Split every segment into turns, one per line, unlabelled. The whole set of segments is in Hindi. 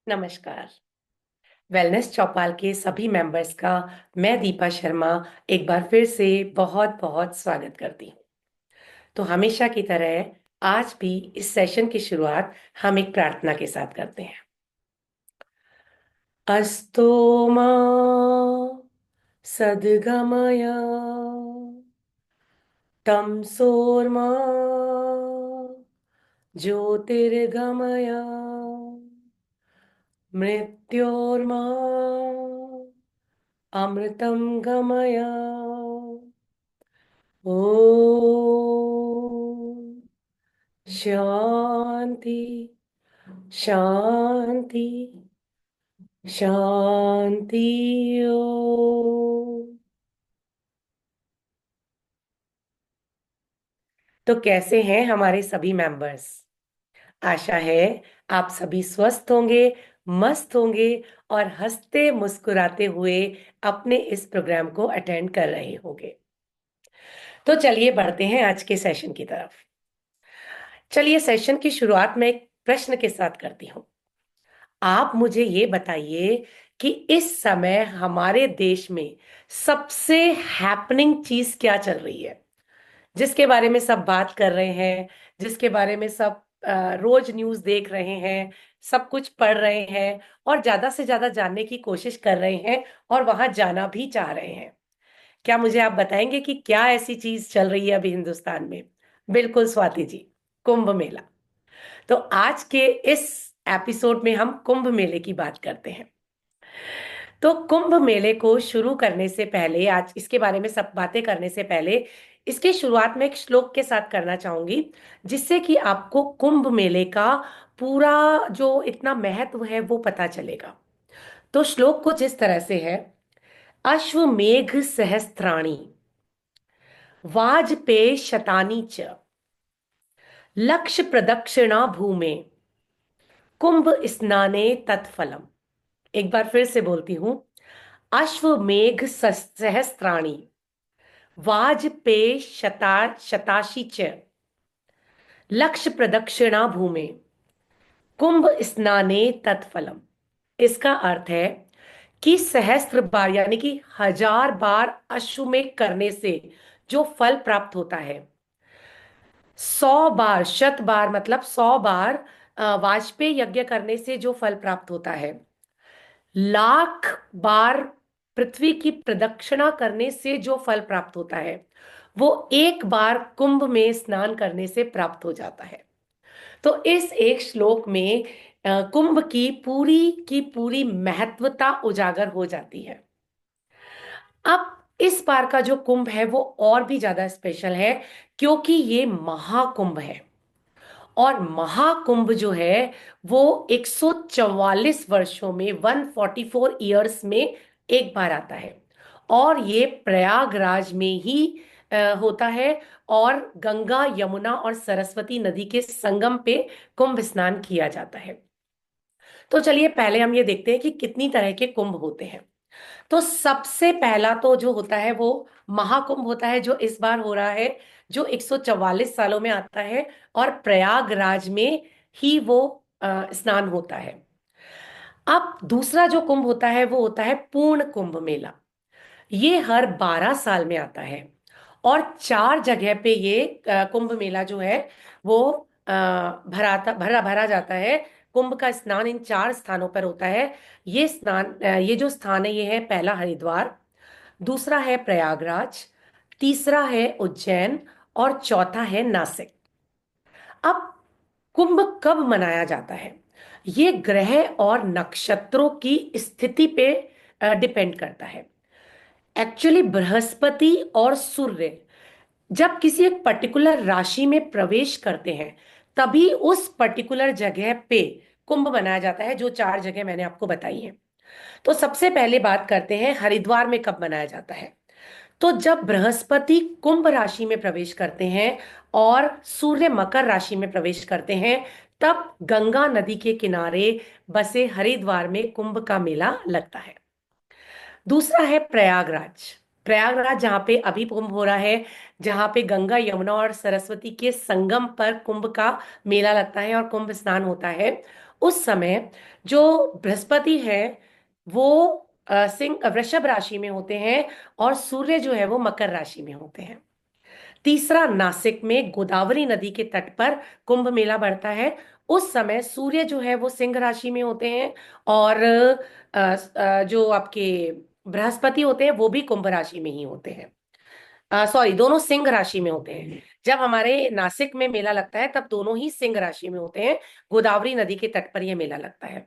नमस्कार। वेलनेस चौपाल के सभी मेंबर्स का मैं दीपा शर्मा एक बार फिर से बहुत बहुत स्वागत करती हूँ। तो हमेशा की तरह आज भी इस सेशन की शुरुआत हम एक प्रार्थना के साथ करते हैं। अस्तो मा सद्गमय तमसोर्मा ज्योतिर्गमय मृत्योर्मा अमृतं गमय। ओ शांति शांति शांति। ओ तो कैसे हैं हमारे सभी मेंबर्स? आशा है आप सभी स्वस्थ होंगे, मस्त होंगे और हंसते मुस्कुराते हुए अपने इस प्रोग्राम को अटेंड कर रहे होंगे। तो चलिए बढ़ते हैं आज के सेशन की तरफ। चलिए सेशन की शुरुआत में एक प्रश्न के साथ करती हूँ। आप मुझे ये बताइए कि इस समय हमारे देश में सबसे हैपनिंग चीज क्या चल रही है, जिसके बारे में सब बात कर रहे हैं, जिसके बारे में सब रोज न्यूज़ देख रहे हैं, सब कुछ पढ़ रहे हैं और ज्यादा से ज्यादा जानने की कोशिश कर रहे हैं और वहां जाना भी चाह रहे हैं। क्या मुझे आप बताएंगे कि क्या ऐसी चीज चल रही है अभी हिंदुस्तान में? बिल्कुल स्वाति जी, कुंभ मेला। तो आज के इस एपिसोड में हम कुंभ मेले की बात करते हैं। तो कुंभ मेले को शुरू करने से पहले, आज इसके बारे में सब बातें करने से पहले, इसके शुरुआत में एक श्लोक के साथ करना चाहूंगी, जिससे कि आपको कुंभ मेले का पूरा जो इतना महत्व है वो पता चलेगा। तो श्लोक कुछ इस तरह से है। अश्वमेघ सहस्त्राणि वाजपेय शतानि च लक्ष्य प्रदक्षिणा भूमे कुंभ स्नाने तत्फलम। एक बार फिर से बोलती हूं। अश्वमेघ सहस्त्राणि वाजपेय शताशी च लक्ष्य प्रदक्षिणा भूमे कुंभ स्नाने तत्फलम। इसका अर्थ है कि सहस्त्र बार यानी कि 1000 बार अश्वमेघ करने से जो फल प्राप्त होता है, 100 बार, 100 बार मतलब 100 बार वाजपेय यज्ञ करने से जो फल प्राप्त होता है, 1,00,000 बार पृथ्वी की प्रदक्षिणा करने से जो फल प्राप्त होता है, वो एक बार कुंभ में स्नान करने से प्राप्त हो जाता है। तो इस एक श्लोक में कुंभ की पूरी महत्वता उजागर हो जाती है। अब इस बार का जो कुंभ है वो और भी ज्यादा स्पेशल है, क्योंकि ये महाकुंभ है। और महाकुंभ जो है वो 144 वर्षों में, 144 ईयर्स में एक बार आता है। और ये प्रयागराज में ही होता है। और गंगा, यमुना और सरस्वती नदी के संगम पे कुंभ स्नान किया जाता है। तो चलिए पहले हम ये देखते हैं कि कितनी तरह के कुंभ होते हैं। तो सबसे पहला तो जो होता है वो महाकुंभ होता है, जो इस बार हो रहा है, जो 144 सालों में आता है और प्रयागराज में ही वो स्नान होता है। अब दूसरा जो कुंभ होता है वो होता है पूर्ण कुंभ मेला। ये हर 12 साल में आता है और 4 जगह पे ये कुंभ मेला जो है वो भरा जाता है। कुंभ का स्नान इन 4 स्थानों पर होता है। ये स्नान, ये जो स्थान है, ये है पहला हरिद्वार, दूसरा है प्रयागराज, तीसरा है उज्जैन और चौथा है नासिक। अब कुंभ कब मनाया जाता है, ये ग्रह और नक्षत्रों की स्थिति पे डिपेंड करता है। एक्चुअली बृहस्पति और सूर्य जब किसी एक पर्टिकुलर राशि में प्रवेश करते हैं, तभी उस पर्टिकुलर जगह पे कुंभ मनाया जाता है, जो 4 जगह मैंने आपको बताई हैं। तो सबसे पहले बात करते हैं हरिद्वार में कब मनाया जाता है। तो जब बृहस्पति कुंभ राशि में प्रवेश करते हैं और सूर्य मकर राशि में प्रवेश करते हैं, तब गंगा नदी के किनारे बसे हरिद्वार में कुंभ का मेला लगता है। दूसरा है प्रयागराज। प्रयागराज जहाँ पे अभी कुंभ हो रहा है, जहाँ पे गंगा, यमुना और सरस्वती के संगम पर कुंभ का मेला लगता है और कुंभ स्नान होता है, उस समय जो बृहस्पति है वो सिंह वृषभ राशि में होते हैं, और सूर्य जो है वो मकर राशि में होते हैं। तीसरा, नासिक में गोदावरी नदी के तट पर कुंभ मेला बढ़ता है। उस समय सूर्य जो है वो सिंह राशि में होते हैं, और जो आपके बृहस्पति होते हैं वो भी कुंभ राशि में ही होते हैं। सॉरी, दोनों सिंह राशि में होते हैं। जब हमारे नासिक में मेला लगता है तब दोनों ही सिंह राशि में होते हैं। गोदावरी नदी के तट पर यह मेला लगता है।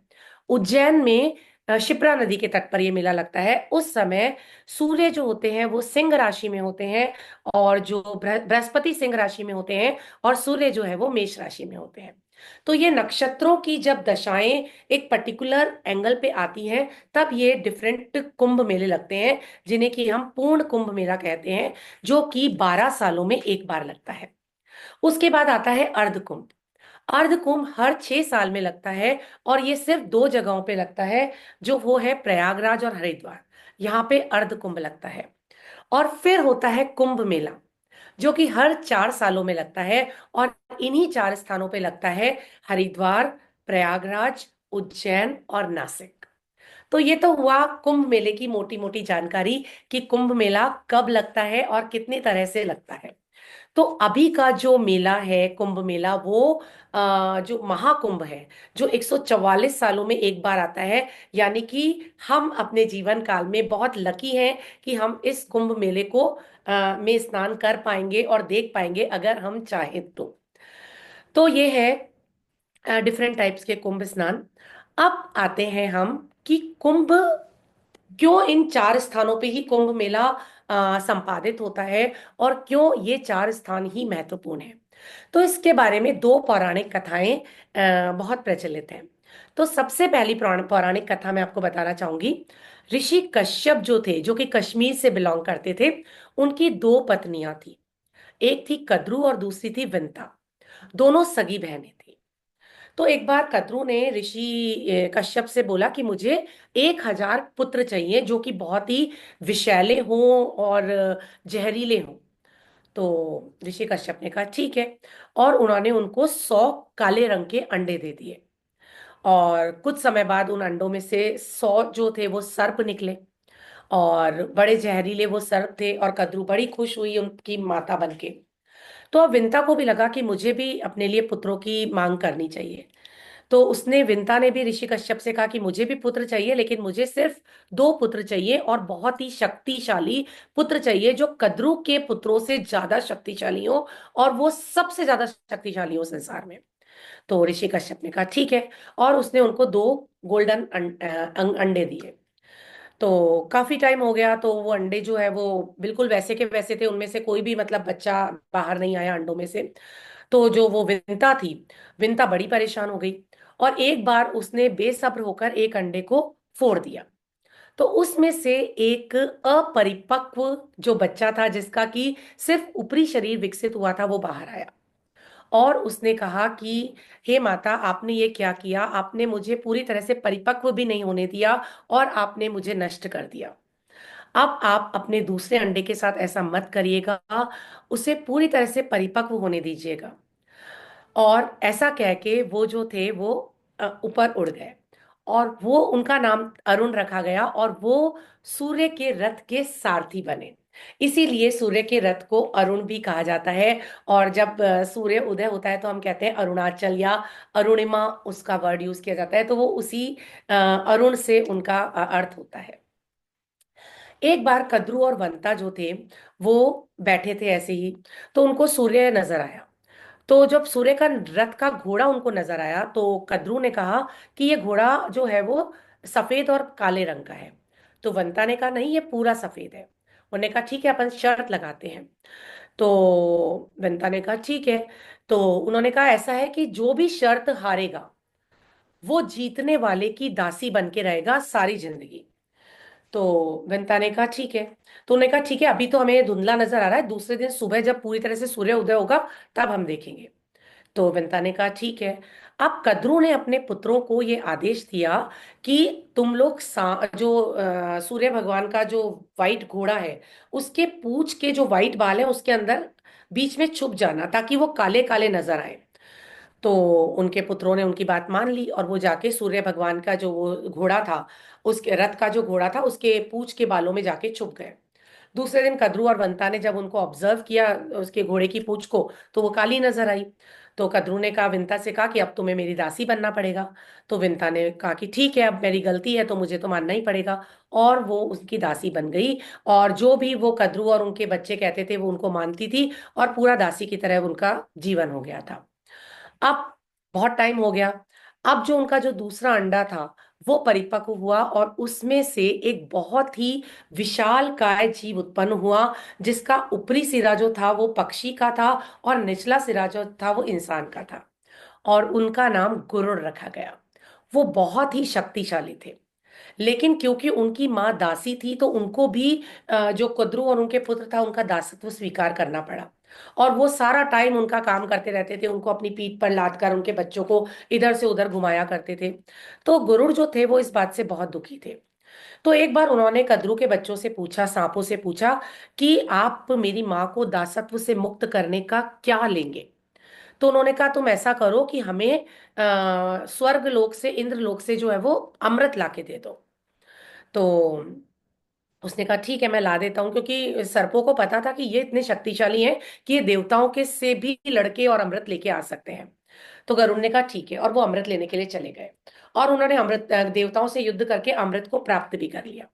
उज्जैन में शिप्रा नदी के तट पर यह मेला लगता है। उस समय सूर्य जो होते हैं वो सिंह राशि में होते हैं, और जो बृहस्पति सिंह राशि में होते हैं, और सूर्य जो है वो मेष राशि में होते हैं। तो ये नक्षत्रों की जब दशाएं एक पर्टिकुलर एंगल पे आती हैं, तब ये डिफरेंट कुंभ मेले लगते हैं, जिन्हें कि हम पूर्ण कुंभ मेला कहते हैं, जो कि 12 सालों में एक बार लगता है। उसके बाद आता है अर्ध कुंभ। अर्ध कुंभ हर 6 साल में लगता है, और ये सिर्फ दो जगहों पे लगता है, जो वो है प्रयागराज और हरिद्वार। यहाँ पे अर्ध कुंभ लगता है। और फिर होता है कुंभ मेला, जो कि हर 4 सालों में लगता है, और इन्हीं 4 स्थानों पे लगता है: हरिद्वार, प्रयागराज, उज्जैन और नासिक। तो ये तो हुआ कुंभ मेले की मोटी मोटी जानकारी, कि कुंभ मेला कब लगता है और कितनी तरह से लगता है। तो अभी का जो मेला है कुंभ मेला, वो जो महाकुंभ है, जो 144 सालों में एक बार आता है। यानी कि हम अपने जीवन काल में बहुत लकी हैं कि हम इस कुंभ मेले को में स्नान कर पाएंगे और देख पाएंगे, अगर हम चाहें तो ये है डिफरेंट टाइप्स के कुंभ स्नान। अब आते हैं हम कि कुंभ क्यों इन 4 स्थानों पे ही कुंभ मेला संपादित होता है, और क्यों ये 4 स्थान ही महत्वपूर्ण है। तो इसके बारे में दो पौराणिक कथाएं बहुत प्रचलित हैं। तो सबसे पहली पौराणिक कथा मैं आपको बताना चाहूंगी। ऋषि कश्यप जो थे, जो कि कश्मीर से बिलोंग करते थे, उनकी दो पत्नियां थी। एक थी कद्रू और दूसरी थी विंता। दोनों सगी बहनें थी। तो एक बार कद्रू ने ऋषि कश्यप से बोला कि मुझे 1,000 पुत्र चाहिए, जो कि बहुत ही विषैले हों और जहरीले हों। तो ऋषि कश्यप ने कहा ठीक है, और उन्होंने उनको 100 काले रंग के अंडे दे दिए। और कुछ समय बाद उन अंडों में से 100 जो थे वो सर्प निकले, और बड़े जहरीले वो सर्प थे। और कद्रू बड़ी खुश हुई उनकी माता बनके। तो अब विंता को भी लगा कि मुझे भी अपने लिए पुत्रों की मांग करनी चाहिए। तो उसने विंता ने भी ऋषि कश्यप से कहा कि मुझे भी पुत्र चाहिए, लेकिन मुझे सिर्फ 2 पुत्र चाहिए, और बहुत ही शक्तिशाली पुत्र चाहिए, जो कद्रू के पुत्रों से ज्यादा शक्तिशाली हो, और वो सबसे ज्यादा शक्तिशाली हो संसार में। तो ऋषि कश्यप ने कहा ठीक है, और उसने उनको 2 गोल्डन अंडे दिए। तो काफी टाइम हो गया, तो वो अंडे जो है वो बिल्कुल वैसे के वैसे थे, उनमें से कोई भी मतलब बच्चा बाहर नहीं आया अंडों में से। तो जो वो विंता थी, विंता बड़ी परेशान हो गई, और एक बार उसने बेसब्र होकर एक अंडे को फोड़ दिया। तो उसमें से एक अपरिपक्व जो बच्चा था, जिसका कि सिर्फ ऊपरी शरीर विकसित हुआ था, वो बाहर आया। और उसने कहा कि हे माता, आपने ये क्या किया? आपने मुझे पूरी तरह से परिपक्व भी नहीं होने दिया, और आपने मुझे नष्ट कर दिया। अब आप अपने दूसरे अंडे के साथ ऐसा मत करिएगा, उसे पूरी तरह से परिपक्व होने दीजिएगा। और ऐसा कह के वो जो थे वो ऊपर उड़ गए, और वो उनका नाम अरुण रखा गया, और वो सूर्य के रथ के सारथी बने। इसीलिए सूर्य के रथ को अरुण भी कहा जाता है। और जब सूर्य उदय होता है तो हम कहते हैं अरुणाचल, या अरुणिमा उसका वर्ड यूज किया जाता है। तो वो उसी अरुण से उनका अर्थ होता है। एक बार कद्रू और वंता जो थे वो बैठे थे ऐसे ही, तो उनको सूर्य नजर आया। तो जब सूर्य का रथ का घोड़ा उनको नजर आया, तो कद्रू ने कहा कि ये घोड़ा जो है वो सफेद और काले रंग का है। तो वंता ने कहा नहीं, ये पूरा सफेद है। उन्होंने कहा ठीक है, अपन शर्त लगाते हैं। तो वंता ने कहा ठीक है। तो उन्होंने कहा ऐसा है कि जो भी शर्त हारेगा, वो जीतने वाले की दासी बन के रहेगा सारी जिंदगी। तो विंता ने कहा ठीक है। तो उन्होंने कहा ठीक है, अभी तो हमें धुंधला नजर आ रहा है, दूसरे दिन सुबह जब पूरी तरह से सूर्य उदय होगा तब हम देखेंगे। तो विंता ने कहा ठीक है। अब कद्रू ने अपने पुत्रों को ये आदेश दिया कि तुम लोग जो सूर्य भगवान का जो वाइट घोड़ा है, उसके पूंछ के जो वाइट बाल है उसके अंदर बीच में छुप जाना, ताकि वो काले काले नजर आए। तो उनके पुत्रों ने उनकी बात मान ली और वो जाके सूर्य भगवान का जो वो घोड़ा था, उसके रथ का जो घोड़ा था, उसके पूंछ के बालों में जाके छुप गए। दूसरे दिन कद्रू और बंता ने जब उनको ऑब्जर्व किया, उसके घोड़े की पूंछ को, तो वो काली नजर आई। तो कद्रू ने कहा, विंता से कहा कि अब तुम्हें मेरी दासी बनना पड़ेगा। तो विंता ने कहा कि ठीक है, अब मेरी गलती है तो मुझे तो मानना ही पड़ेगा। और वो उसकी दासी बन गई। और जो भी वो कद्रू और उनके बच्चे कहते थे वो उनको मानती थी। और पूरा दासी की तरह उनका जीवन हो गया था। अब बहुत टाइम हो गया। अब जो उनका जो दूसरा अंडा था वो परिपक्व हुआ और उसमें से एक बहुत ही विशाल काय जीव उत्पन्न हुआ, जिसका ऊपरी सिरा जो था वो पक्षी का था और निचला सिरा जो था वो इंसान का था। और उनका नाम गुरुड़ रखा गया। वो बहुत ही शक्तिशाली थे। लेकिन क्योंकि उनकी माँ दासी थी तो उनको भी जो कुद्रू और उनके पुत्र था उनका दासत्व स्वीकार करना पड़ा। और वो सारा टाइम उनका काम करते रहते थे, उनको अपनी पीठ पर लाद कर उनके बच्चों को इधर से उधर घुमाया करते थे। तो गुरुड़ जो थे वो इस बात से बहुत दुखी थे। तो एक बार उन्होंने कद्रू के बच्चों से पूछा, सांपों से पूछा कि आप मेरी माँ को दासत्व से मुक्त करने का क्या लेंगे। तो उन्होंने कहा, तुम ऐसा करो कि हमें स्वर्ग लोक से, इंद्र लोक से जो है वो अमृत ला के दे दो। तो उसने कहा ठीक है, मैं ला देता हूँ, क्योंकि सर्पों को पता था कि ये इतने शक्तिशाली हैं कि ये देवताओं के से भी लड़के और अमृत लेके आ सकते हैं। तो गरुड़ ने कहा ठीक है, और वो अमृत लेने के लिए चले गए। और उन्होंने अमृत देवताओं से युद्ध करके अमृत को प्राप्त भी कर लिया।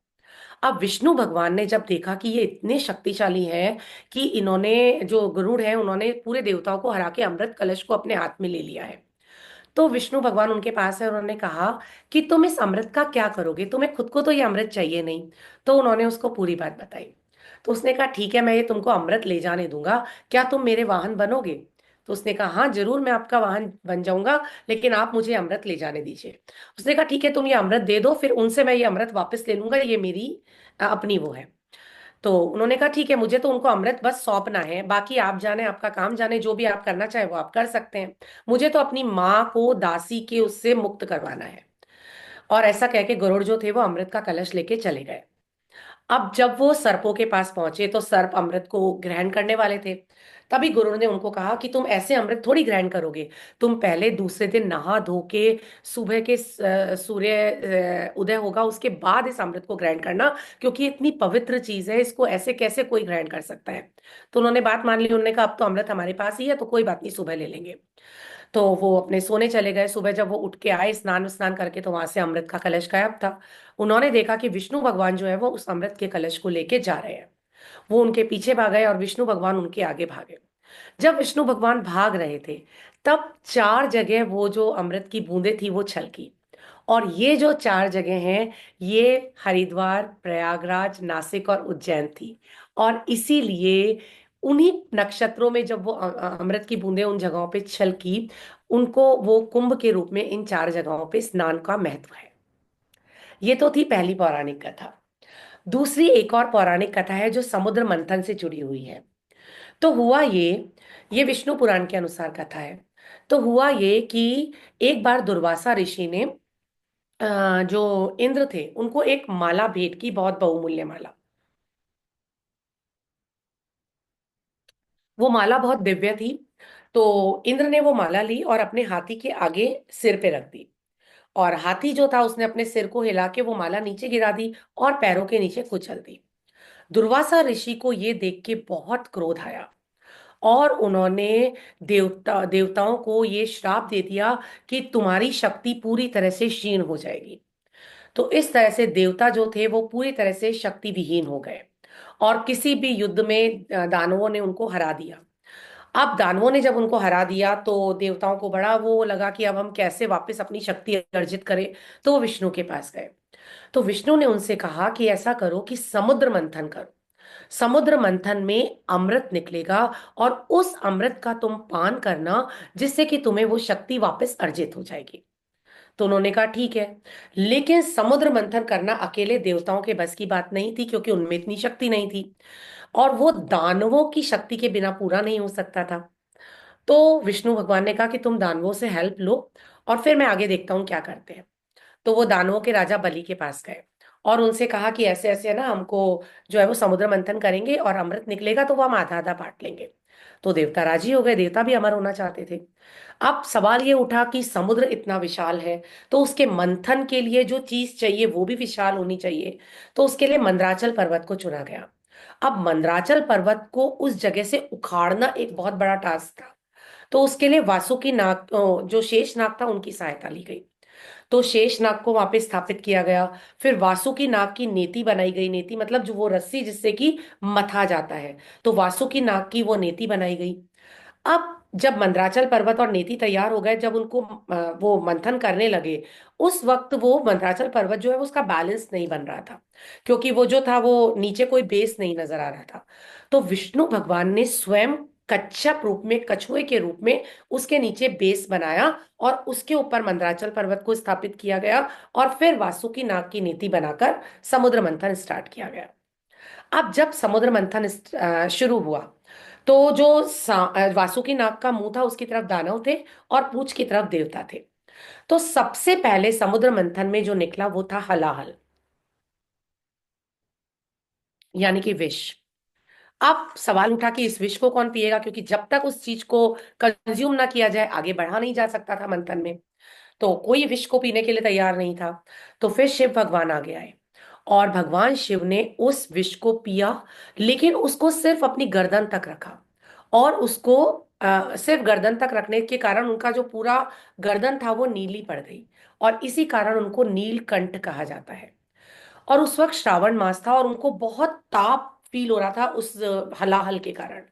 अब विष्णु भगवान ने जब देखा कि ये इतने शक्तिशाली हैं कि इन्होंने, जो गरुड़ है, उन्होंने पूरे देवताओं को हरा के अमृत कलश को अपने हाथ में ले लिया है। तो विष्णु भगवान उनके पास है, उन्होंने कहा कि तुम इस अमृत का क्या करोगे, तुम्हें खुद को तो ये अमृत चाहिए नहीं। तो उन्होंने उसको पूरी बात बताई। तो उसने कहा ठीक है, मैं ये तुमको अमृत ले जाने दूंगा, क्या तुम मेरे वाहन बनोगे। तो उसने कहा हाँ जरूर, मैं आपका वाहन बन जाऊंगा, लेकिन आप मुझे अमृत ले जाने दीजिए। उसने कहा ठीक है, तुम ये अमृत दे दो, फिर उनसे मैं ये अमृत वापस ले लूंगा, ये मेरी अपनी वो है। तो उन्होंने कहा ठीक है, मुझे तो उनको अमृत बस सौंपना है, बाकी आप जाने, आपका काम जाने, जो भी आप करना चाहे वो आप कर सकते हैं। मुझे तो अपनी माँ को दासी के उससे मुक्त करवाना है। और ऐसा कह के गरुड़ जो थे वो अमृत का कलश लेके चले गए। अब जब वो सर्पों के पास पहुंचे तो सर्प अमृत को ग्रहण करने वाले थे। तभी गुरु ने उनको कहा कि तुम ऐसे अमृत थोड़ी ग्रहण करोगे, तुम पहले दूसरे दिन नहा धो के सुबह के सूर्य उदय होगा उसके बाद इस अमृत को ग्रहण करना, क्योंकि ये इतनी पवित्र चीज है, इसको ऐसे कैसे कोई ग्रहण कर सकता है। तो उन्होंने बात मान ली, उन्होंने कहा अब तो अमृत हमारे पास ही है तो कोई बात नहीं, सुबह ले लेंगे। तो वो अपने सोने चले गए। सुबह जब वो उठ के आए स्नान स्नान करके, तो वहां से अमृत का कलश गायब था। उन्होंने देखा कि विष्णु भगवान जो है वो उस अमृत के कलश को लेके जा रहे हैं। वो उनके पीछे भागे और विष्णु भगवान उनके आगे भागे। जब विष्णु भगवान भाग रहे थे, तब चार जगह वो जो अमृत की बूंदें थी वो छलकी। और ये जो चार जगह हैं, ये हरिद्वार, प्रयागराज, नासिक और उज्जैन थी। और इसीलिए उन्हीं नक्षत्रों में जब वो अमृत की बूंदें उन जगहों पे छलकी, उनको वो कुंभ के रूप में इन चार जगहों पे स्नान का महत्व है। ये तो थी पहली पौराणिक कथा। दूसरी एक और पौराणिक कथा है जो समुद्र मंथन से जुड़ी हुई है। तो हुआ ये विष्णु पुराण के अनुसार कथा है। तो हुआ ये कि एक बार दुर्वासा ऋषि ने जो इंद्र थे उनको एक माला भेंट की, बहुत बहुमूल्य माला। वो माला बहुत दिव्य थी। तो इंद्र ने वो माला ली और अपने हाथी के आगे सिर पे रख दी। और हाथी जो था उसने अपने सिर को हिला के वो माला नीचे गिरा दी और पैरों के नीचे कुचल दी। दुर्वासा ऋषि को ये देख के बहुत क्रोध आया और उन्होंने देवताओं को ये श्राप दे दिया कि तुम्हारी शक्ति पूरी तरह से क्षीण हो जाएगी। तो इस तरह से देवता जो थे वो पूरी तरह से शक्ति विहीन हो गए और किसी भी युद्ध में दानवों ने उनको हरा दिया। अब दानवों ने जब उनको हरा दिया तो देवताओं को बड़ा वो लगा कि अब हम कैसे वापस अपनी शक्ति अर्जित करें। तो वो विष्णु के पास गए। तो विष्णु ने उनसे कहा कि ऐसा करो कि समुद्र मंथन करो। समुद्र मंथन में अमृत निकलेगा और उस अमृत का तुम पान करना, जिससे कि तुम्हें वो शक्ति वापस अर्जित हो जाएगी। तो उन्होंने कहा ठीक है। लेकिन समुद्र मंथन करना अकेले देवताओं के बस की बात नहीं थी, क्योंकि उनमें इतनी शक्ति नहीं थी और वो दानवों की शक्ति के बिना पूरा नहीं हो सकता था। तो विष्णु भगवान ने कहा कि तुम दानवों से हेल्प लो और फिर मैं आगे देखता हूँ क्या करते हैं। तो वो दानवों के राजा बलि के पास गए और उनसे कहा कि ऐसे ऐसे है ना, हमको जो है वो समुद्र मंथन करेंगे और अमृत निकलेगा तो वो हम आधा आधा बांट लेंगे। तो देवता राजी हो गए, देवता भी अमर होना चाहते थे। अब सवाल ये उठा कि समुद्र इतना विशाल है, तो उसके मंथन के लिए जो चीज चाहिए वो भी विशाल होनी चाहिए। तो उसके लिए मंदराचल पर्वत को चुना गया। अब मंदराचल पर्वत को उस जगह से उखाड़ना एक बहुत बड़ा टास्क था। तो उसके लिए वासुकी नाग, जो शेष नाग था, उनकी सहायता ली गई। तो शेष नाग को वहां पे स्थापित किया गया। फिर वासुकी नाग की नेति बनाई गई। नेति मतलब जो वो रस्सी जिससे कि मथा जाता है, तो वासुकी नाग की वो नेति बनाई गई। अब जब मंदराचल पर्वत और नेति तैयार हो गए, जब उनको वो मंथन करने लगे, उस वक्त वो मंदराचल पर्वत जो है वो उसका बैलेंस नहीं बन रहा था, क्योंकि वो जो था वो नीचे कोई बेस नहीं नजर आ रहा था। तो विष्णु भगवान ने स्वयं कच्छप रूप में, कछुए के रूप में उसके नीचे बेस बनाया, और उसके ऊपर मंदराचल पर्वत को स्थापित किया गया। और फिर वासुकी नाग की नीति बनाकर समुद्र मंथन स्टार्ट किया गया। अब जब समुद्र मंथन शुरू हुआ, तो जो वासुकी नाग का मुंह था उसकी तरफ दानव थे, और पूंछ की तरफ देवता थे। तो सबसे पहले समुद्र मंथन में जो निकला वो था हलाहल, यानी कि विष। अब सवाल उठा कि इस विष को कौन पिएगा, क्योंकि जब तक उस चीज को कंज्यूम ना किया जाए आगे बढ़ा नहीं जा सकता था मंथन में। तो कोई विष को पीने के लिए तैयार नहीं था। तो फिर शिव भगवान आगे आए, और भगवान शिव ने उस विष को पिया, लेकिन उसको सिर्फ अपनी गर्दन तक रखा। और उसको सिर्फ गर्दन तक रखने के कारण उनका जो पूरा गर्दन था वो नीली पड़ गई, और इसी कारण उनको नीलकंठ कहा जाता है। और उस वक्त श्रावण मास था, और उनको बहुत ताप फील हो रहा था उस हलाहल के कारण।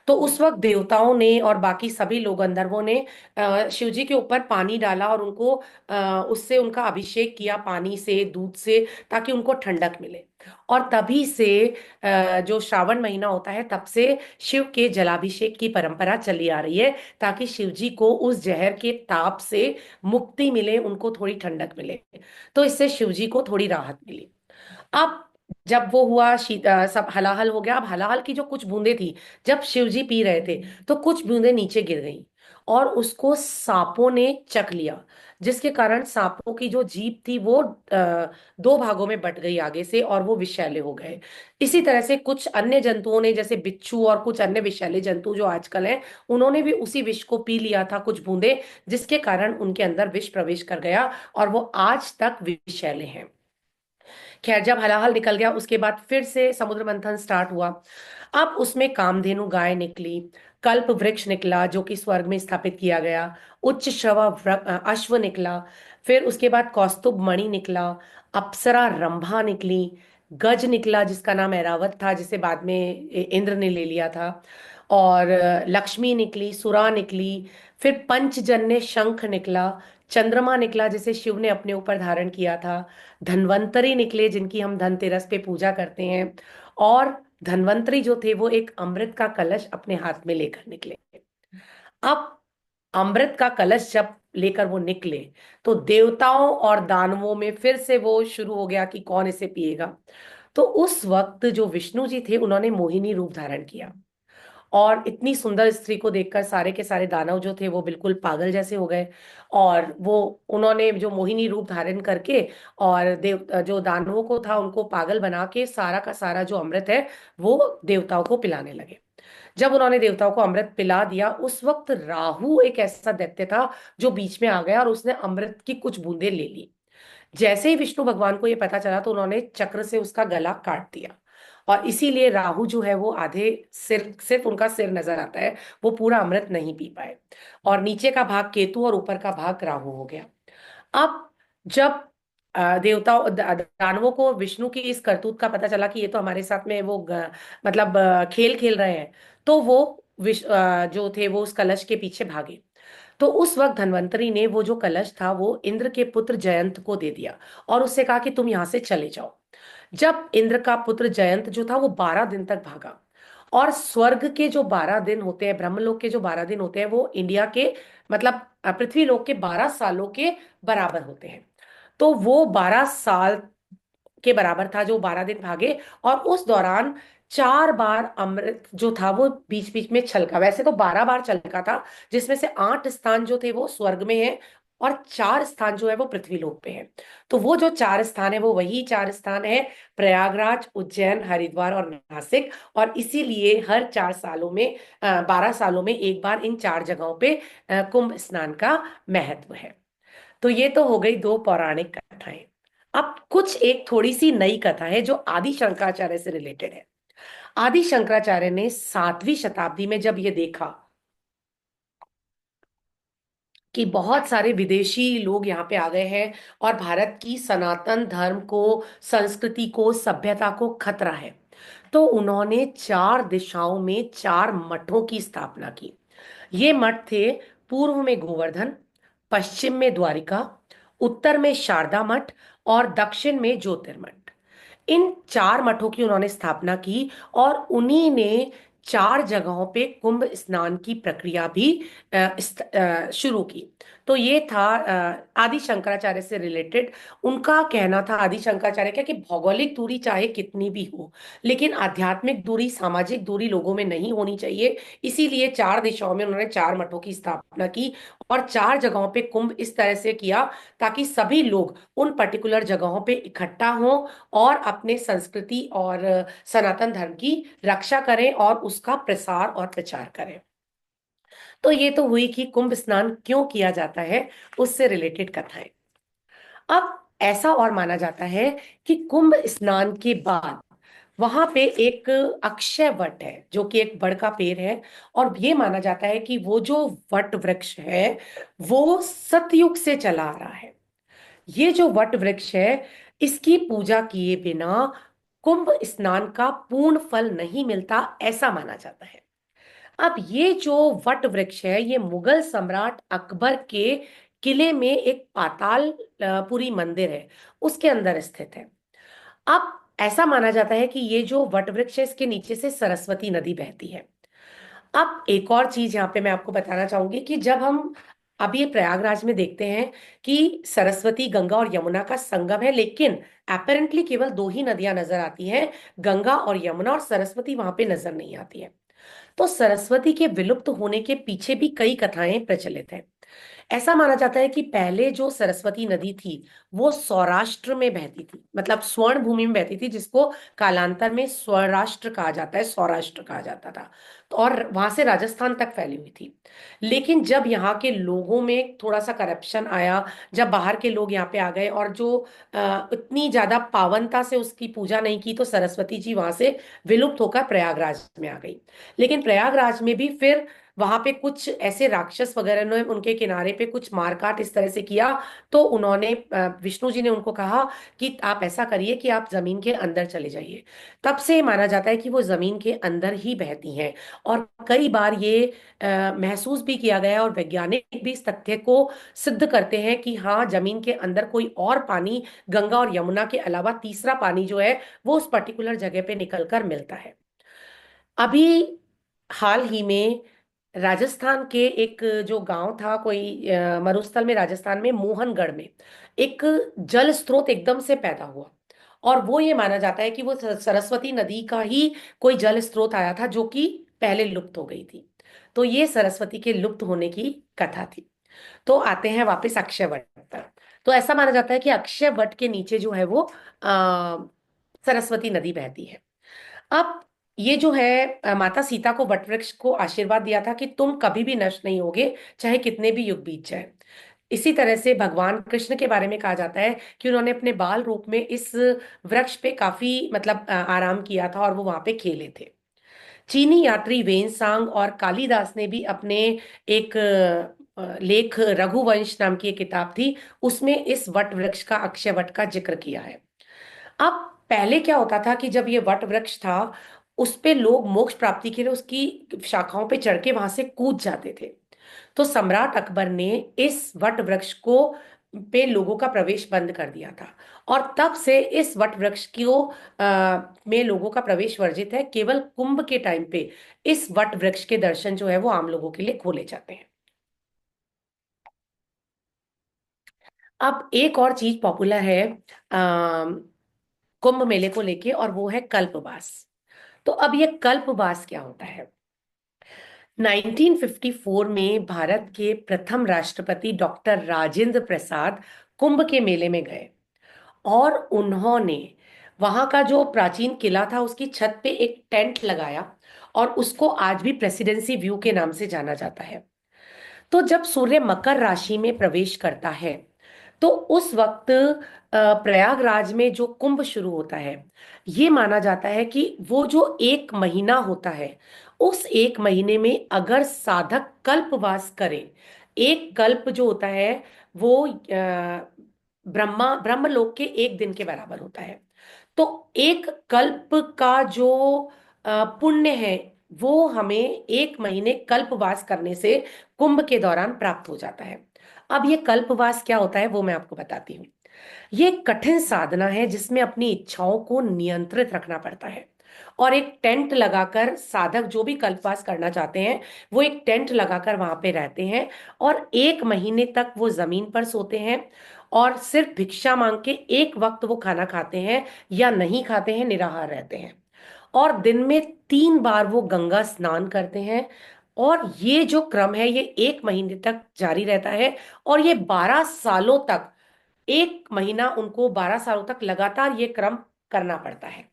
तो उस वक्त देवताओं ने और बाकी सभी लोग, गंधर्वों ने शिव जी के ऊपर पानी डाला, और उनको उससे उनका अभिषेक किया, पानी से, दूध से, ताकि उनको ठंडक मिले। और तभी से जो श्रावण महीना होता है, तब से शिव के जलाभिषेक की परंपरा चली आ रही है, ताकि शिव जी को उस जहर के ताप से मुक्ति मिले, उनको थोड़ी ठंडक मिले। तो इससे शिव जी को थोड़ी राहत मिली। अब जब वो हुआ, सब हलाहल हो गया। अब हलाहल की जो कुछ बूंदें थी, जब शिवजी पी रहे थे, तो कुछ बूंदें नीचे गिर गईं, और उसको सांपों ने चख लिया। जिसके कारण सांपों की जो जीभ थी वो दो भागों में बट गई आगे से, और वो विषैले हो गए। इसी तरह से कुछ अन्य जंतुओं ने, जैसे बिच्छू और कुछ अन्य विषैले जंतु जो आजकल हैं, उन्होंने भी उसी विष को पी लिया था, कुछ बूंदे, जिसके कारण उनके अंदर विष प्रवेश कर गया, और वो आज तक विषैले हैं। खैर, जब हलाहल निकल गया, उसके बाद फिर से समुद्र मंथन स्टार्ट हुआ। अब उसमें कामधेनु गाय निकली, कल्प वृक्ष निकला जो कि स्वर्ग में स्थापित किया गया, उच्च श्रवा अश्व निकला, फिर उसके बाद कौस्तुभ मणि निकला, अप्सरा रंभा निकली, गज निकला जिसका नाम ऐरावत था, जिसे बाद में इंद्र ने ले लिया था, और लक्ष्मी निकली, सुरा निकली, फिर पंचजन्य शंख निकला, चंद्रमा निकला जिसे शिव ने अपने ऊपर धारण किया था, धन्वंतरी निकले जिनकी हम धनतेरस पे पूजा करते हैं, और धन्वंतरी जो थे वो एक अमृत का कलश अपने हाथ में लेकर निकले। अब अमृत का कलश जब लेकर वो निकले, तो देवताओं और दानवों में फिर से वो शुरू हो गया कि कौन इसे पिएगा। तो उस वक्त जो विष्णु जी थे, उन्होंने मोहिनी रूप धारण किया, और इतनी सुंदर स्त्री को देखकर सारे के सारे दानव जो थे वो बिल्कुल पागल जैसे हो गए। और वो, उन्होंने जो मोहिनी रूप धारण करके, और देव जो दानवों को था उनको पागल बना के, सारा का सारा जो अमृत है वो देवताओं को पिलाने लगे। जब उन्होंने देवताओं को अमृत पिला दिया, उस वक्त राहु एक ऐसा दैत्य था जो बीच में आ गया, और उसने अमृत की कुछ बूंदें ले ली। जैसे ही विष्णु भगवान को ये पता चला, तो उन्होंने चक्र से उसका गला काट दिया। और इसीलिए राहु जो है वो आधे सिर, सिर्फ उनका सिर नजर आता है, वो पूरा अमृत नहीं पी पाए। और नीचे का भाग केतु और ऊपर का भाग राहु हो गया। अब जब देवताओं दानवों को विष्णु की इस करतूत का पता चला कि ये तो हमारे साथ में वो मतलब खेल खेल रहे हैं, तो वो जो थे वो उस कलश के पीछे भागे। तो उस वक्त धन्वंतरी ने वो जो कलश था वो इंद्र के पुत्र जयंत को दे दिया, और उससे कहा कि तुम यहां से चले जाओ। जब इंद्र का पुत्र जयंत जो था वो 12 दिन तक भागा, और स्वर्ग के जो 12 दिन होते हैं, ब्रह्मलोक के जो 12 दिन होते हैं, वो इंडिया के, मतलब पृथ्वी लोक के 12 सालों के बराबर होते हैं। तो वो 12 साल के बराबर था जो 12 दिन भागे। और उस दौरान 4 बार अमृत जो था वो बीच बीच में छलका। वैसे तो 12 बार छलका था, जिसमें से 8 स्थान जो थे वो स्वर्ग में है, और 4 स्थान जो है वो पृथ्वीलोक पे है। तो वो जो 4 स्थान है वो वही 4 स्थान है, प्रयागराज, उज्जैन, हरिद्वार और नासिक। और इसीलिए हर 4 सालों में 12 सालों में एक बार इन 4 जगहों पे कुंभ स्नान का महत्व है। तो ये तो हो गई 2 पौराणिक कथाएं। अब कुछ एक थोड़ी सी नई कथा है जो आदि शंकराचार्य से रिलेटेड है। आदि शंकराचार्य ने 7वीं शताब्दी में जब ये देखा कि बहुत सारे विदेशी लोग यहाँ पे आ गए हैं और भारत की सनातन धर्म को, संस्कृति को, सभ्यता को खतरा है, तो उन्होंने 4 दिशाओं में 4 मठों की स्थापना की। ये मठ थे, पूर्व में गोवर्धन, पश्चिम में द्वारिका, उत्तर में शारदा मठ और दक्षिण में ज्योतिर्मठ। इन 4 मठों की उन्होंने स्थापना की और उन्हीं ने 4 जगहों पे कुंभ स्नान की प्रक्रिया भी शुरू की। तो ये था आदि शंकराचार्य से रिलेटेड। उनका कहना था, आदि शंकराचार्य का, कि भौगोलिक दूरी चाहे कितनी भी हो, लेकिन आध्यात्मिक दूरी, सामाजिक दूरी लोगों में नहीं होनी चाहिए। इसीलिए 4 दिशाओं में उन्होंने 4 मठों की स्थापना की और 4 जगहों पे कुंभ इस तरह से किया ताकि सभी लोग उन पर्टिकुलर जगहों पे इकट्ठा हों और अपने संस्कृति और सनातन धर्म की रक्षा करें और उसका प्रसार और प्रचार करें। तो ये तो हुई कि कुंभ स्नान क्यों किया जाता है, उससे रिलेटेड कथाएं। अब ऐसा और माना जाता है कि कुंभ स्नान के बाद वहां पे एक अक्षय वट है जो कि एक बड़ का पेड़ है। और ये माना जाता है कि वो जो वट वृक्ष है वो सतयुग से चला आ रहा है। ये जो वट वृक्ष है, इसकी पूजा किए बिना कुंभ स्नान का पूर्ण फल नहीं मिलता, ऐसा माना जाता है। अब ये जो वट वृक्ष है ये मुगल सम्राट अकबर के किले में एक पुरी मंदिर है, उसके अंदर स्थित है। अब ऐसा माना जाता है कि ये जो वट वृक्ष है इसके नीचे से सरस्वती नदी बहती है। अब एक और चीज यहाँ पे मैं आपको बताना चाहूंगी कि जब हम अभी ये प्रयागराज में देखते हैं कि सरस्वती, गंगा और यमुना का संगम है, लेकिन अपेरेंटली केवल 2 ही नदियां नजर आती हैं, गंगा और यमुना, और सरस्वती वहां पे नजर नहीं आती है। तो सरस्वती के विलुप्त होने के पीछे भी कई कथाएं प्रचलित हैं। ऐसा माना जाता है कि पहले जो सरस्वती नदी थी वो सौराष्ट्र में बहती थी, मतलब स्वर्ण भूमि में बहती थी, जिसको कालांतर में स्वराष्ट्र कहा जाता है, सौराष्ट्र कहा जाता था। तो और वहां से राजस्थान तक फैली हुई थी। लेकिन जब यहाँ के लोगों में थोड़ा सा करप्शन आया, जब बाहर के लोग यहाँ पे आ गए और जो इतनी ज्यादा पावनता से उसकी पूजा नहीं की, तो सरस्वती जी वहां से विलुप्त होकर प्रयागराज में आ गई। लेकिन प्रयागराज में भी फिर वहां पे कुछ ऐसे राक्षस वगैरह ने उनके किनारे पे कुछ मारकाट इस तरह से किया। तो उन्होंने विष्णु जी ने उनको कहा कि आप ऐसा करिए कि आप जमीन के अंदर चले जाइए। तब से माना जाता है कि वो जमीन के अंदर ही बहती हैं। और कई बार ये महसूस भी किया गया है और वैज्ञानिक भी इस तथ्य को सिद्ध करते हैं कि हाँ, जमीन के अंदर कोई और पानी, गंगा और यमुना के अलावा तीसरा पानी जो है वो उस पर्टिकुलर जगह पे निकलकर मिलता है। अभी हाल ही में राजस्थान के एक जो गांव था, कोई मरुस्थल में, राजस्थान में मोहनगढ़ में एक जल स्रोत एकदम से पैदा हुआ। और वो ये माना जाता है कि वो सरस्वती नदी का ही कोई जल स्रोत आया था जो कि पहले लुप्त हो गई थी। तो ये सरस्वती के लुप्त होने की कथा थी। तो आते हैं वापस अक्षय वट पर। तो ऐसा माना जाता है कि अक्षय वट के नीचे जो है वो सरस्वती नदी बहती है। अब ये जो है, माता सीता को वटवृक्ष को आशीर्वाद दिया था कि तुम कभी भी नष्ट नहीं होगे, चाहे कितने भी युग बीत जाए। इसी तरह से भगवान कृष्ण के बारे में कहा जाता है कि उन्होंने अपने बाल रूप में इस वृक्ष पे काफी, मतलब आराम किया था और वो वहां पे खेले थे। चीनी यात्री वेनसांग और कालिदास ने भी अपने एक लेख, रघुवंश नाम की एक किताब थी, उसमें इस वट वृक्ष का, अक्षय वट का जिक्र किया है। अब पहले क्या होता था कि जब ये वट वृक्ष था, उस पे लोग मोक्ष प्राप्ति के लिए उसकी शाखाओं पे चढ़ के वहां से कूद जाते थे। तो सम्राट अकबर ने इस वट वृक्ष को पे लोगों का प्रवेश बंद कर दिया था। और तब से इस वट वृक्ष को में लोगों का प्रवेश वर्जित है। केवल कुंभ के टाइम पे इस वट वृक्ष के दर्शन जो है वो आम लोगों के लिए खोले जाते हैं। अब एक और चीज पॉपुलर है कुंभ मेले को लेके, और वो है कल्पवास। तो अब ये कल्पवास क्या होता है? 1954 में भारत के प्रथम राष्ट्रपति डॉक्टर राजेंद्र प्रसाद कुंभ के मेले में गए, और उन्होंने वहां का जो प्राचीन किला था उसकी छत पे एक टेंट लगाया, और उसको आज भी प्रेसिडेंसी व्यू के नाम से जाना जाता है। तो जब सूर्य मकर राशि में प्रवेश करता है, तो उस वक्त प्रयागराज में जो कुंभ शुरू होता है, ये माना जाता है कि वो जो एक महीना होता है, उस एक महीने में अगर साधक कल्पवास करे, एक कल्प जो होता है वो ब्रह्मलोक के एक दिन के बराबर होता है। तो एक कल्प का जो पुण्य है, वो हमें एक महीने कल्पवास करने से कुंभ के दौरान प्राप्त हो जाता है। अब ये कल्पवास क्या होता है वो मैं आपको बताती हूँ। ये एक कठिन साधना है जिसमें अपनी इच्छाओं को नियंत्रित रखना पड़ता है, और एक टेंट लगाकर साधक जो भी कल्पवास करना चाहते हैं वो एक टेंट लगाकर वहां पे रहते हैं, और एक महीने तक वो जमीन पर सोते हैं, और सिर्फ भिक्षा मांग के एक वक्त वो खाना खाते हैं या नहीं खाते हैं, निराहार रहते हैं। और दिन में 3 बार वो गंगा स्नान करते हैं, और ये जो क्रम है ये एक महीने तक जारी रहता है, और ये 12 सालों तक, एक महीना उनको 12 सालों तक लगातार ये क्रम करना पड़ता है।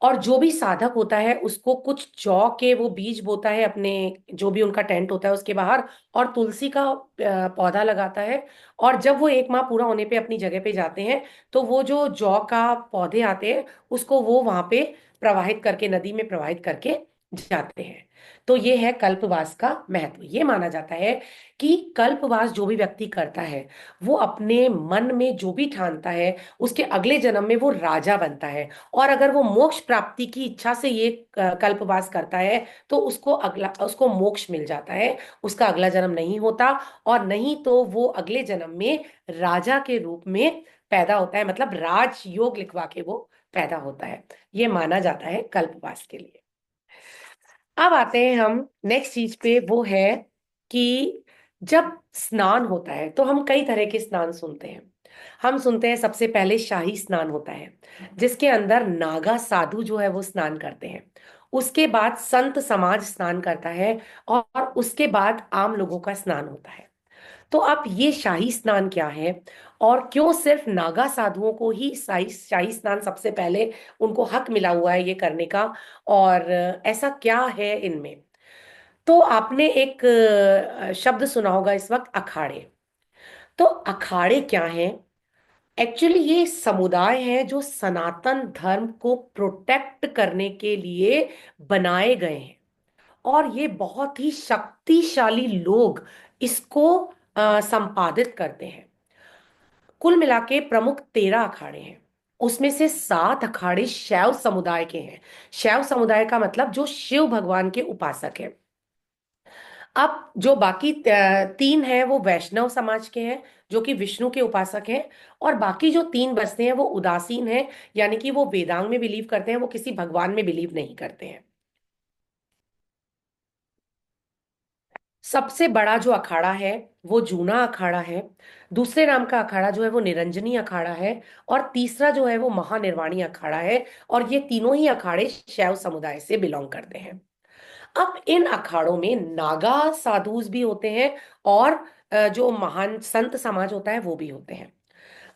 और जो भी साधक होता है उसको कुछ जौ के वो बीज बोता है अपने, जो भी उनका टेंट होता है उसके बाहर, और तुलसी का पौधा लगाता है। और जब वो एक माह पूरा होने पे अपनी जगह पे जाते हैं, तो वो जो जौ का पौधे आते हैं उसको वो वहां पे प्रवाहित करके, नदी में प्रवाहित करके जाते हैं। तो ये है कल्पवास का महत्व। ये माना जाता है कि कल्पवास जो भी व्यक्ति करता है, वो अपने मन में जो भी ठानता है, उसके अगले जन्म में वो राजा बनता है। और अगर वो मोक्ष प्राप्ति की इच्छा से ये कल्पवास करता है, तो उसको मोक्ष मिल जाता है, उसका अगला जन्म नहीं होता। और नहीं तो वो अगले जन्म में राजा के रूप में पैदा होता है, मतलब राज योग लिखवा के वो पैदा होता है। ये माना जाता है कल्पवास के लिए। अब आते हैं हम नेक्स्ट चीज पे, वो है कि जब स्नान होता है तो हम कई तरह के स्नान सुनते हैं। हम सुनते हैं सबसे पहले शाही स्नान होता है, जिसके अंदर नागा साधु जो है वो स्नान करते हैं। उसके बाद संत समाज स्नान करता है, और उसके बाद आम लोगों का स्नान होता है। तो अब ये शाही स्नान क्या है, और क्यों सिर्फ नागा साधुओं को ही शाही शाही स्नान सबसे पहले उनको हक मिला हुआ है ये करने का, और ऐसा क्या है इनमें। तो आपने एक शब्द सुना होगा इस वक्त, अखाड़े। तो अखाड़े क्या हैं? एक्चुअली ये समुदाय हैं जो सनातन धर्म को प्रोटेक्ट करने के लिए बनाए गए हैं, और ये बहुत ही शक्तिशाली लोग इसको संपादित करते हैं। कुल मिला के प्रमुख 13 अखाड़े हैं। उसमें से 7 अखाड़े शैव समुदाय के हैं। शैव समुदाय का मतलब जो शिव भगवान के उपासक है। अब जो बाकी 3 हैं वो वैष्णव समाज के हैं, जो कि विष्णु के उपासक हैं। और बाकी जो 3 बचते हैं वो उदासीन हैं, यानी कि वो वेदांग में बिलीव करते हैं, वो किसी भगवान में बिलीव नहीं करते हैं। सबसे बड़ा जो अखाड़ा है वो जूना अखाड़ा है। दूसरे नाम का अखाड़ा जो है वो निरंजनी अखाड़ा है। और तीसरा जो है वो महानिर्वाणी अखाड़ा है। और ये तीनों ही अखाड़े शैव समुदाय से बिलोंग करते हैं। अब इन अखाड़ों में नागा साधुज भी होते हैं, और जो महान संत समाज होता है वो भी होते हैं।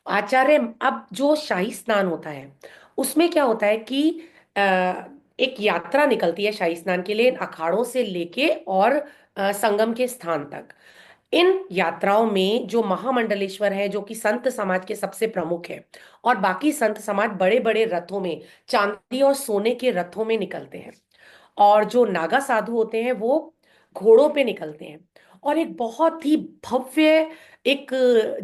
आचार्य, अब जो शाही स्नान होता है उसमें क्या होता है कि अ, एक यात्रा निकलती है शाही स्नान के लिए, इन अखाड़ों से लेके और संगम के स्थान तक। इन यात्राओं में जो महामंडलेश्वर है, जो कि संत समाज के सबसे प्रमुख है, और बाकी संत समाज बड़े बड़े रथों में, चांदी और सोने के रथों में निकलते हैं। और जो नागा साधु होते हैं वो घोड़ों पे निकलते हैं, और एक बहुत ही भव्य एक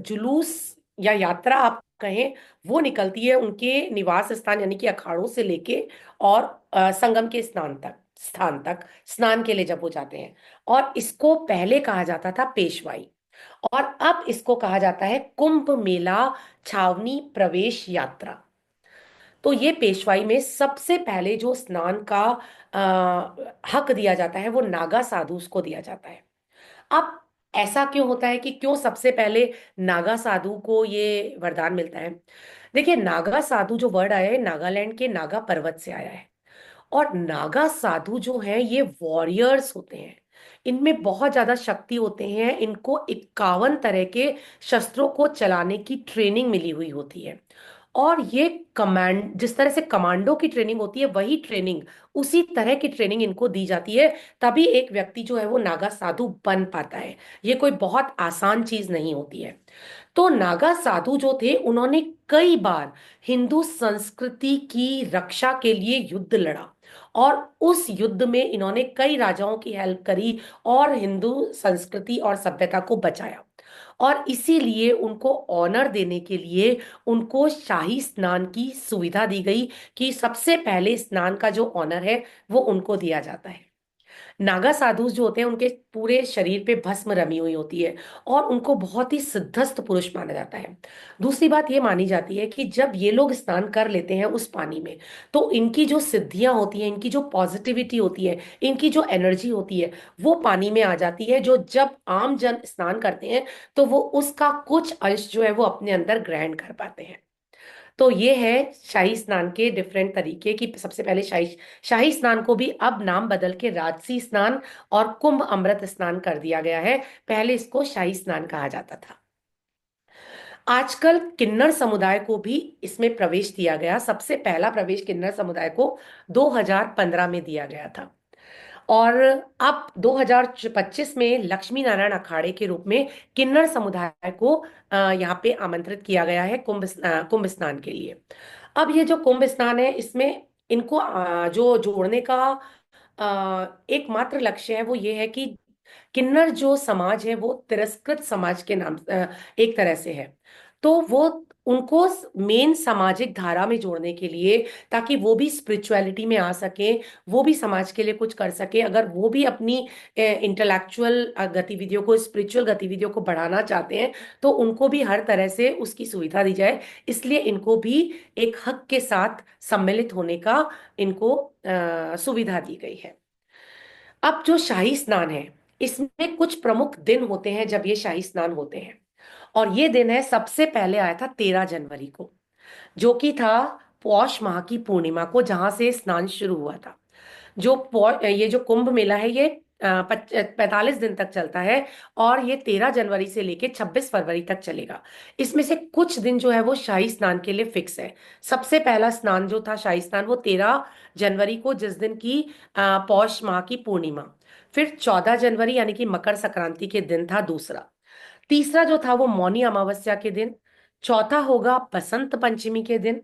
जुलूस या यात्रा आप कहें, वो निकलती है उनके निवास स्थान यानी कि अखाड़ों से लेके, और संगम के स्थान तक स्नान के लिए जब वो जाते हैं। और इसको पहले कहा जाता था पेशवाई, और अब इसको कहा जाता है कुंभ मेला छावनी प्रवेश यात्रा। तो ये पेशवाई में सबसे पहले जो स्नान का हक दिया जाता है वो नागा साधु को दिया जाता है। अब ऐसा क्यों होता है कि क्यों सबसे पहले नागा साधु को ये वरदान मिलता है? देखिए, नागा साधु जो वर्ड आया है नागालैंड के नागा पर्वत से आया है। और नागा साधु जो हैं ये वॉरियर्स होते हैं। इनमें बहुत ज्यादा शक्ति होते हैं, इनको 51 तरह के शस्त्रों को चलाने की ट्रेनिंग मिली हुई होती है। और ये कमांड, जिस तरह से कमांडो की ट्रेनिंग होती है, वही ट्रेनिंग, उसी तरह की ट्रेनिंग इनको दी जाती है। तभी एक व्यक्ति जो है वो नागा साधु बन पाता है। ये कोई बहुत आसान चीज नहीं होती है। तो नागा साधु जो थे, उन्होंने कई बार हिंदू संस्कृति की रक्षा के लिए युद्ध लड़ा, और उस युद्ध में इन्होंने कई राजाओं की हेल्प करी और हिंदू संस्कृति और सभ्यता को बचाया। और इसीलिए उनको ऑनर देने के लिए उनको शाही स्नान की सुविधा दी गई, कि सबसे पहले स्नान का जो ऑनर है वो उनको दिया जाता है। नागा साधु जो होते हैं, उनके पूरे शरीर पे भस्म रमी हुई होती है, और उनको बहुत ही सिद्धस्त पुरुष माना जाता है। दूसरी बात ये मानी जाती है कि जब ये लोग स्नान कर लेते हैं उस पानी में, तो इनकी जो सिद्धियां होती हैं, इनकी जो पॉजिटिविटी होती है, इनकी जो एनर्जी होती है, वो पानी में आ जाती है। जो जब आम जन स्नान करते हैं, तो वो उसका कुछ अंश जो है वो अपने अंदर ग्रहण कर पाते हैं। तो ये है शाही स्नान के डिफरेंट तरीके की। सबसे पहले शाही शाही स्नान को भी अब नाम बदल के राजसी स्नान और कुंभ अमृत स्नान कर दिया गया है। पहले इसको शाही स्नान कहा जाता था। आजकल किन्नर समुदाय को भी इसमें प्रवेश दिया गया। सबसे पहला प्रवेश किन्नर समुदाय को 2015 में दिया गया था। और अब 2025 में लक्ष्मी नारायण अखाड़े के रूप में किन्नर समुदाय को यहाँ पे आमंत्रित किया गया है कुंभ स्नान के लिए। अब ये जो कुंभ स्नान है, इसमें इनको जो जोड़ने का एकमात्र लक्ष्य है वो ये है कि किन्नर जो समाज है वो तिरस्कृत समाज के नाम एक तरह से है। तो वो उनको मेन सामाजिक धारा में जोड़ने के लिए, ताकि वो भी स्पिरिचुअलिटी में आ सके, वो भी समाज के लिए कुछ कर सके। अगर वो भी अपनी इंटेलेक्चुअल गतिविधियों को, स्पिरिचुअल गतिविधियों को बढ़ाना चाहते हैं, तो उनको भी हर तरह से उसकी सुविधा दी जाए। इसलिए इनको भी एक हक के साथ सम्मिलित होने का इनको सुविधा दी गई है। अब जो शाही स्नान है, इसमें कुछ प्रमुख दिन होते हैं जब ये शाही स्नान होते हैं। और ये दिन है, सबसे पहले आया था 13 जनवरी को, जो कि था पौष माह की पूर्णिमा को, जहां से स्नान शुरू हुआ था। ये जो कुंभ मेला है, ये 45 दिन तक चलता है। और ये 13 जनवरी से लेके 26 फरवरी तक चलेगा। इसमें से कुछ दिन जो है वो शाही स्नान के लिए फिक्स है। सबसे पहला स्नान जो था शाही स्नान, वो 13 जनवरी को, जिस दिन की पौष माह की पूर्णिमा। फिर 14 जनवरी यानी कि मकर संक्रांति के दिन था दूसरा। तीसरा जो था वो मौनी अमावस्या के दिन। चौथा होगा बसंत पंचमी के दिन।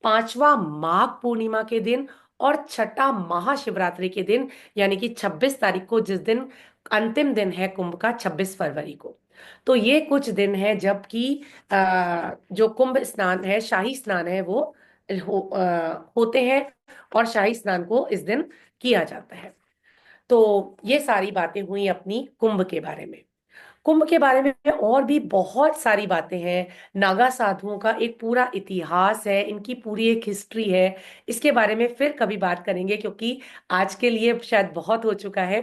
पांचवा माघ पूर्णिमा के दिन। और छठा महाशिवरात्रि के दिन, यानी कि 26 तारीख को, जिस दिन अंतिम दिन है कुंभ का, 26 फरवरी को। तो ये कुछ दिन है जबकि जो कुंभ स्नान है, शाही स्नान है, वो होते हैं। और शाही स्नान को इस दिन किया जाता है। तो ये सारी बातें हुई अपनी कुंभ के बारे में। कुंभ के बारे में और भी बहुत सारी बातें हैं। नागा साधुओं का एक पूरा इतिहास है, इनकी पूरी एक हिस्ट्री है। इसके बारे में फिर कभी बात करेंगे, क्योंकि आज के लिए शायद बहुत हो चुका है।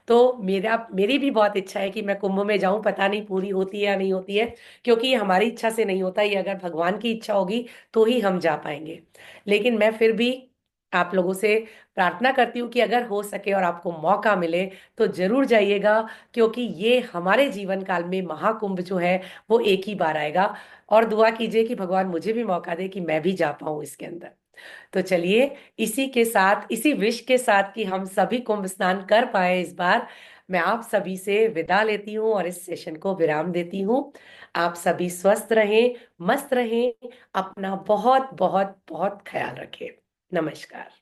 तो मेरी भी बहुत इच्छा है कि मैं कुंभ में जाऊं। पता नहीं पूरी होती है या नहीं होती है, क्योंकि ये हमारी इच्छा से नहीं होता। ये अगर भगवान की इच्छा होगी तो ही हम जा पाएंगे। लेकिन मैं फिर भी आप लोगों से प्रार्थना करती हूँ कि अगर हो सके और आपको मौका मिले, तो जरूर जाइएगा। क्योंकि ये हमारे जीवन काल में महाकुंभ जो है वो एक ही बार आएगा। और दुआ कीजिए कि भगवान मुझे भी मौका दे कि मैं भी जा पाऊं इसके अंदर। तो चलिए, इसी के साथ, इसी विश के साथ कि हम सभी कुंभ स्नान कर पाए इस बार, मैं आप सभी से विदा लेती हूँ और इस सेशन को विराम देती हूँ। आप सभी स्वस्थ रहें, मस्त रहें, अपना बहुत बहुत बहुत ख्याल रखें। नमस्कार।